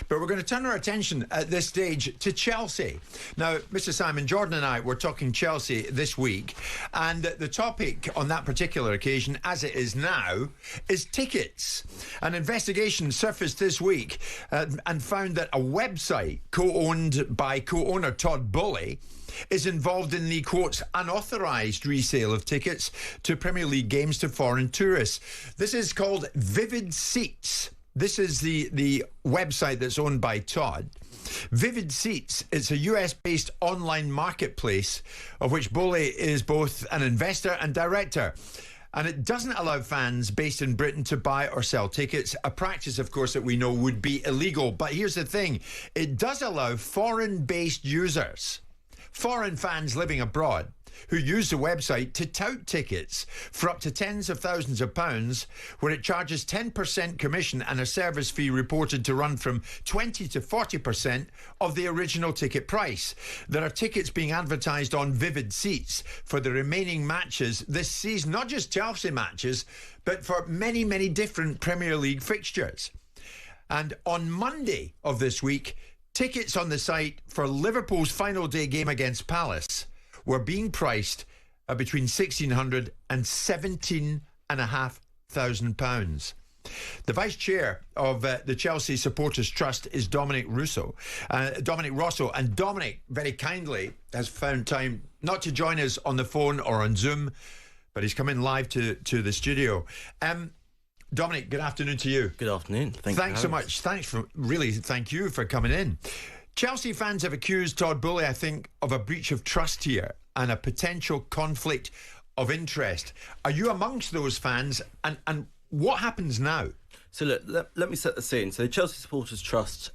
But we're going to turn our attention at this stage to Chelsea. Now, Mr. Simon, Jordan and I were talking Chelsea this week, and the topic on that particular occasion, as it is now, is tickets. An investigation surfaced this week and found that a website co-owned by co-owner Todd Boehly is involved in the, quotes, unauthorised resale of tickets to Premier League games to foreign tourists. This is called Vivid Seats. This is the website that's owned by Todd. Vivid Seats, it's a US-based online marketplace of which Boehly is both an investor and director. And it doesn't allow fans based in Britain to buy or sell tickets, a practice, of course, that we know would be illegal. But here's the thing, it does allow foreign-based users, foreign fans living abroad, who use the website to tout tickets for up to tens of thousands of pounds, where it charges 10% commission and a service fee reported to run from 20 to 40% of the original ticket price. There are tickets being advertised on Vivid Seats for the remaining matches this season, not just Chelsea matches, but for many, many different Premier League fixtures. And on Monday of this week, tickets on the site for Liverpool's final day game against Palace were being priced at between £1,600 and £17,500. The vice chair of the Chelsea Supporters Trust is Dominic Rosso, and Dominic very kindly has found time not to join us on the phone or on Zoom, but he's come in live to the studio. Dominic, good afternoon to you. Good afternoon. Thanks so much. Thank you for coming in. Chelsea fans have accused Todd Boehly, I think, of a breach of trust here and a potential conflict of interest. Are you amongst those fans? And what happens now? So look, let me set the scene. So the Chelsea Supporters Trust,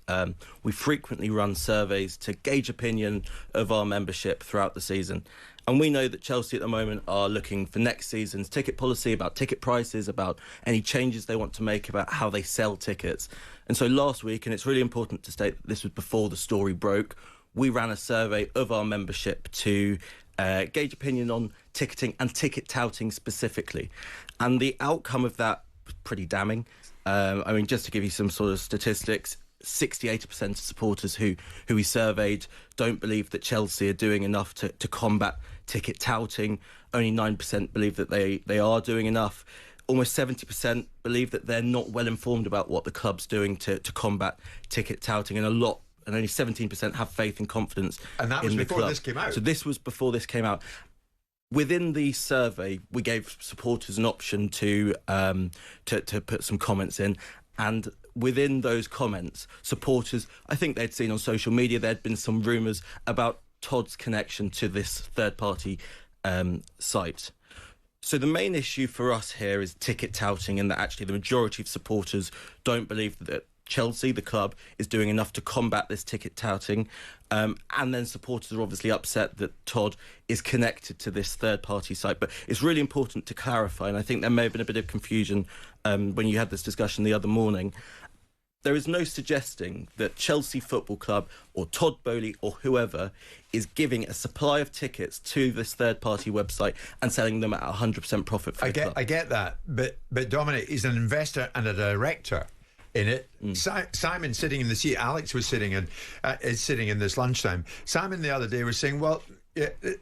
we frequently run surveys to gauge opinion of our membership throughout the season. And we know that Chelsea at the moment are looking for next season's ticket policy, about ticket prices, about any changes they want to make about how they sell tickets. And so last week, and it's really important to state that this was before the story broke, we ran a survey of our membership to gauge opinion on ticketing and ticket touting specifically. And the outcome of that was pretty damning. I mean, just to give you some sort of statistics, 68% of supporters who we surveyed don't believe that Chelsea are doing enough to combat ticket touting. Only 9% believe that they are doing enough. Almost 70% believe that they're not well informed about what the club's doing to combat ticket touting, and only 17% have faith and confidence in the club. And that was before this came out. So this was before this came out. Within the survey, we gave supporters an option to put some comments in, and within those comments, supporters, I think they'd seen on social media there'd been some rumours about Todd's connection to this third-party site. So the main issue for us here is ticket touting, and that actually the majority of supporters don't believe that Chelsea, the club, is doing enough to combat this ticket touting. And then supporters are obviously upset that Todd is connected to this third-party site. But it's really important to clarify, and I think there may have been a bit of confusion when you had this discussion the other morning. There is no suggesting that Chelsea Football Club or Todd Boehly or whoever is giving a supply of tickets to this third-party website and selling them at 100% profit for the club. I get that, but Dominic is an investor and a director in it. Simon sitting in the seat Alex was sitting in is sitting in this lunchtime. Simon the other day was saying, well,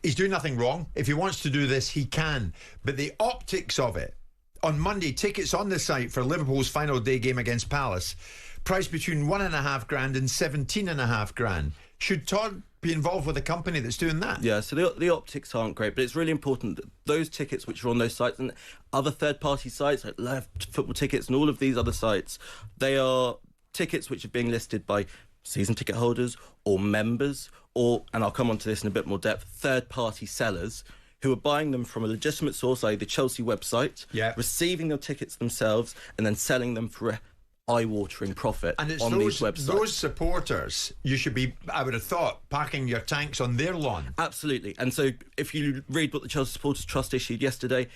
he's doing nothing wrong. If he wants to do this, he can. But the optics of it, on Monday, tickets on the site for Liverpool's final day game against Palace, priced between £1,500 and £17,500. Should Todd be involved with a company that's doing that? Yeah, so the optics aren't great, but it's really important that those tickets which are on those sites and other third-party sites like Left Football Tickets and all of these other sites, they are tickets which are being listed by season ticket holders or members or, and I'll come on to this in a bit more depth, third-party sellers who are buying them from a legitimate source, i.e. the Chelsea website, receiving their tickets themselves and then selling them for a eye-watering profit on these websites. Those supporters, you should be, I would have thought, parking your tanks on their lawn. Absolutely. And so if you read what the Chelsea Supporters Trust issued yesterday,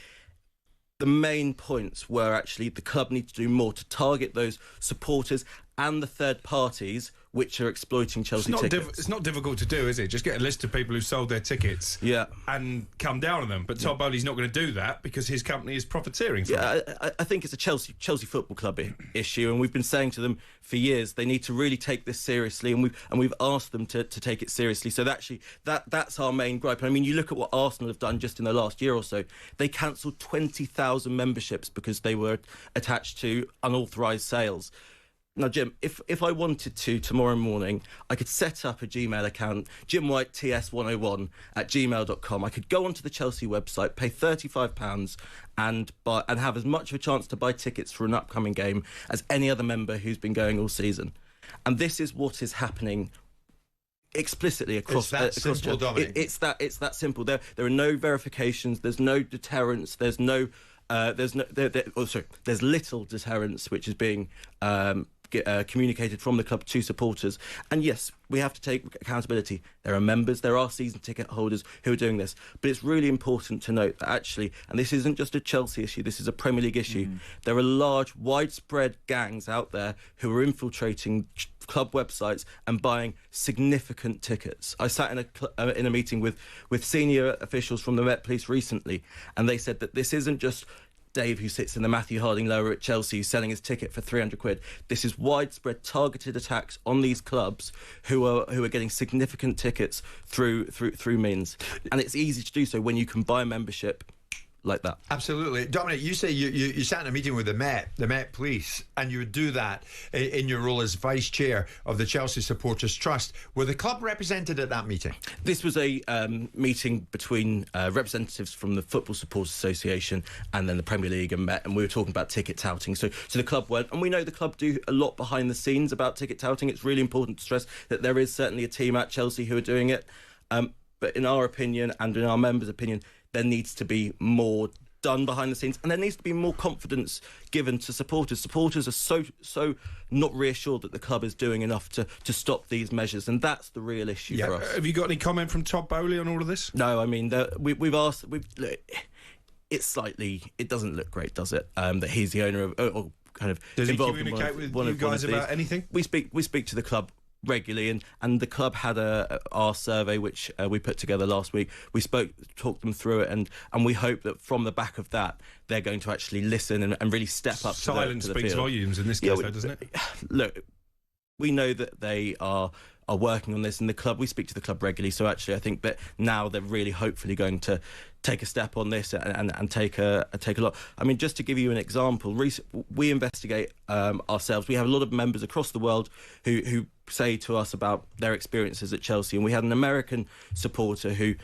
the main points were actually the club needs to do more to target those supporters and the third parties which are exploiting Chelsea tickets. It's not difficult to do, is it? Just get a list of people who sold their tickets and come down on them. But Todd Bowley's not going to do that because his company is profiteering from it. I think it's a Chelsea Football Club issue, and we've been saying to them for years they need to really take this seriously, and we've asked them to take it seriously. So that's our main gripe. I mean, you look at what Arsenal have done just in the last year or so. They cancelled 20,000 memberships because they were attached to unauthorised sales. Now, Jim, if I wanted to tomorrow morning, I could set up a Gmail account, jimwhiteTS101 at gmail.com. I could go onto the Chelsea website, pay £35 and have as much of a chance to buy tickets for an upcoming game as any other member who's been going all season. And this is what is happening explicitly across. It's that simple, Dominic. It's that simple. There are no verifications. There's no deterrence. There's little deterrence which is being communicated from the club to supporters. And yes, we have to take accountability. There are members, there are season ticket holders who are doing this. But it's really important to note that actually, and this isn't just a Chelsea issue, this is a Premier League issue, there are large, widespread gangs out there who are infiltrating club websites and buying significant tickets. I sat in a meeting with senior officials from the Met Police recently, and they said that this isn't just Dave, who sits in the Matthew Harding lower at Chelsea, who's selling his ticket for £300. This is widespread targeted attacks on these clubs who are getting significant tickets through means, and it's easy to do so when you can buy a membership like that. Absolutely. Dominic, you say you sat in a meeting with the Met Police, and you would do that in your role as Vice Chair of the Chelsea Supporters Trust. Were the club represented at that meeting? This was a meeting between representatives from the Football Supporters Association and then the Premier League and Met, and we were talking about ticket touting. So the club weren't, and we know the club do a lot behind the scenes about ticket touting. It's really important to stress that there is certainly a team at Chelsea who are doing it. But in our opinion, and in our members' opinion, there needs to be more done behind the scenes, and there needs to be more confidence given to supporters. Supporters are so not reassured that the club is doing enough to stop these measures, and that's the real issue for us. Have you got any comment from Todd Bowley on all of this? No, I mean, we've asked. It doesn't look great, does it? That he's the owner of, or kind of does involved he communicate in with you guys about anything? We speak to the club regularly, and the club had our survey which we put together last week. We talked them through it, and we hope that from the back of that they're going to actually listen and really step up. Silence to the speaks field. volumes in this case, though, doesn't it? Look, we know that they are working on this in the club. We speak to the club regularly, so actually I think that now they're really hopefully going to take a step on this and take a lot. I mean, just to give you an example, we investigate ourselves. We have a lot of members across the world who say to us about their experiences at Chelsea, and we had an American supporter who,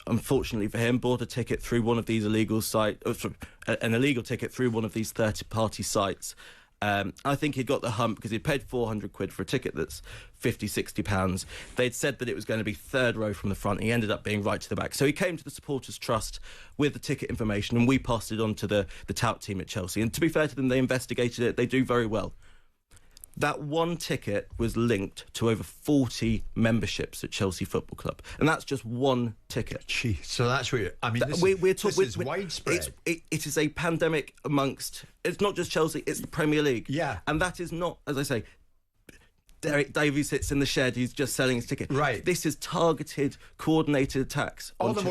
unfortunately for him, bought a ticket through one of these illegal sites, an illegal ticket through one of these third-party sites. I think he'd got the hump because he'd paid £400 for a ticket that's £50-60. They'd said that it was going to be third row from the front. He ended up being right to the back. So he came to the Supporters Trust with the ticket information, and we passed it on to the tout team at Chelsea. And to be fair to them, they investigated it. They do very well. That one ticket was linked to over 40 memberships at Chelsea Football Club, and that's just one ticket. Gee, so that's what this is widespread. It is a pandemic amongst. It's not just Chelsea; it's the Premier League. Yeah, and that is not, as I say, Derek Davies sits in the shed. He's just selling his ticket. Right. This is targeted, coordinated attacks. All the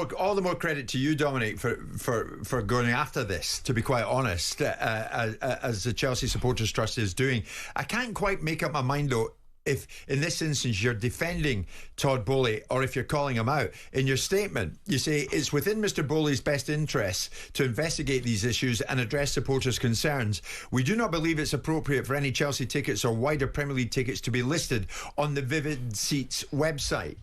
more credit to you, Dominic, for going after this. To be quite honest, as the Chelsea Supporters Trust is doing, I can't quite make up my mind though. If in this instance you're defending Todd Bowley, or if you're calling him out. In your statement, you say it's within Mr. Bowley's best interests to investigate these issues and address supporters' concerns. We do not believe it's appropriate for any Chelsea tickets or wider Premier League tickets to be listed on the Vivid Seats website.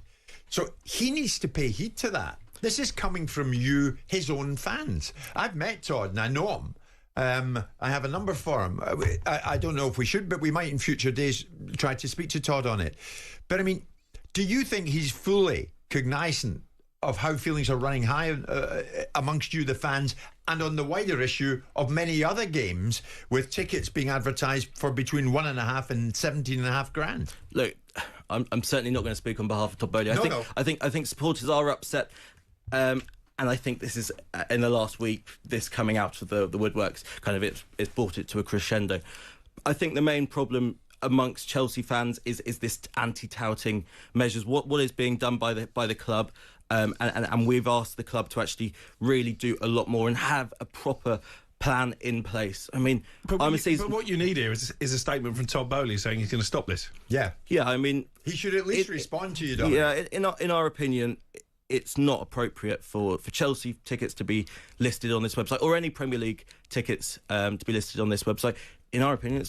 So he needs to pay heed to that. This is coming from you, his own fans. I've met Todd and I know him. I have a number for him. I don't know if we should, but we might in future days try to speak to Todd on it. But I mean, do you think he's fully cognizant of how feelings are running high amongst you, the fans, and on the wider issue of many other games with tickets being advertised for between £1.5 and £17.5 grand? Look, I'm certainly not going to speak on behalf of Todd Bowley. I think supporters are upset. And I think this is, in the last week, this coming out of the woodworks, kind of it's brought it to a crescendo. I think the main problem amongst Chelsea fans is this anti-touting measures. What is being done by the club? And we've asked the club to actually really do a lot more and have a proper plan in place. I mean, but what you need here is a statement from Todd Bowley saying he's going to stop this. Yeah. I mean, he should at least respond to you, Dominic. Yeah, in our opinion, it's not appropriate for Chelsea tickets to be listed on this website, or any Premier League tickets to be listed on this website. In our opinion,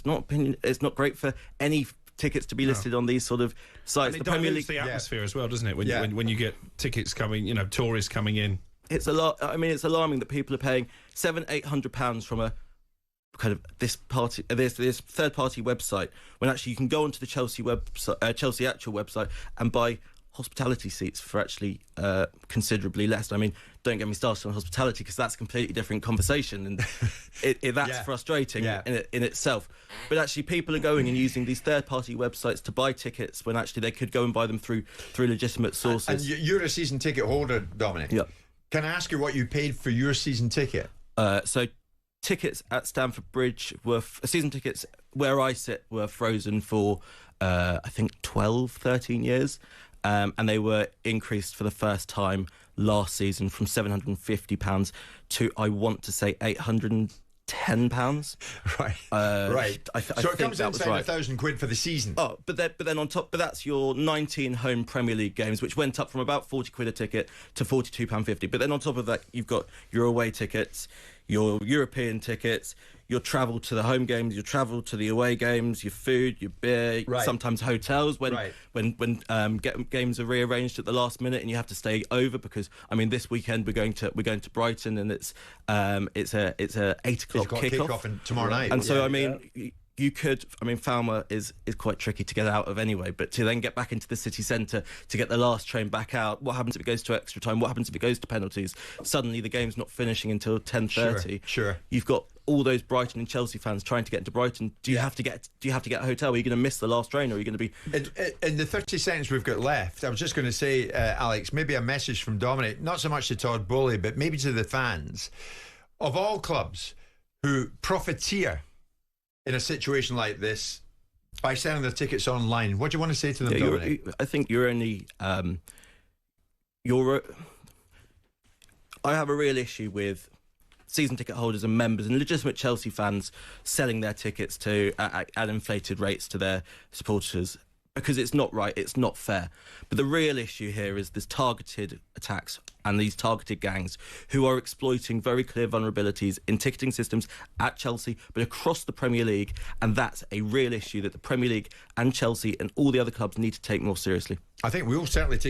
it's not great for any tickets to be listed on these sort of sites. And it dilutes the atmosphere as well, doesn't it? When you get tickets coming, tourists coming in. It's it's alarming that people are paying £700-800 from a kind of this third-party website, when actually you can go onto the Chelsea Chelsea actual website and buy hospitality seats for actually considerably less. I mean, don't get me started on hospitality, because that's a completely different conversation, and that's frustrating in itself. But actually, people are going and using these third-party websites to buy tickets when actually they could go and buy them through legitimate sources. And you're a season ticket holder, Dominic. Yep. Can I ask you what you paid for your season ticket? So tickets at Stamford Bridge season tickets where I sit were frozen for I think 12-13 years. And they were increased for the first time last season from £750 to, I want to say, £810. Right. Right. So it comes inside £1,000 for the season. Oh, but then on top, but that's your 19 home Premier League games, which went up from about £40 a ticket to £42.50. But then on top of that, you've got your away tickets, your European tickets, your travel to the home games, your travel to the away games, your food, your beer, sometimes hotels when games are rearranged at the last minute and you have to stay over, because this weekend we're going to Brighton, and it's a 8 o'clock kickoff tomorrow night. And so you could, Falmer is quite tricky to get out of anyway, but to then get back into the city centre to get the last train back out, what happens if it goes to extra time? What happens if it goes to penalties? Suddenly the game's not finishing until 10:30. Sure. You've got all those Brighton and Chelsea fans trying to get into Brighton. Do you have to get a hotel? Are you going to miss the last train, or are you going to be... In the 30 seconds we've got left, I was just going to say, Alex, maybe a message from Dominic, not so much to Todd Bowley, but maybe to the fans of all clubs who profiteer in a situation like this by selling their tickets online. What do you want to say to them, Dominic? I think you're only... I have a real issue with season ticket holders and members and legitimate Chelsea fans selling their tickets at inflated rates to their supporters, because it's not right, it's not fair. But the real issue here is this targeted attacks and these targeted gangs who are exploiting very clear vulnerabilities in ticketing systems at Chelsea, but across the Premier League, and that's a real issue that the Premier League and Chelsea and all the other clubs need to take more seriously. I think we'll certainly take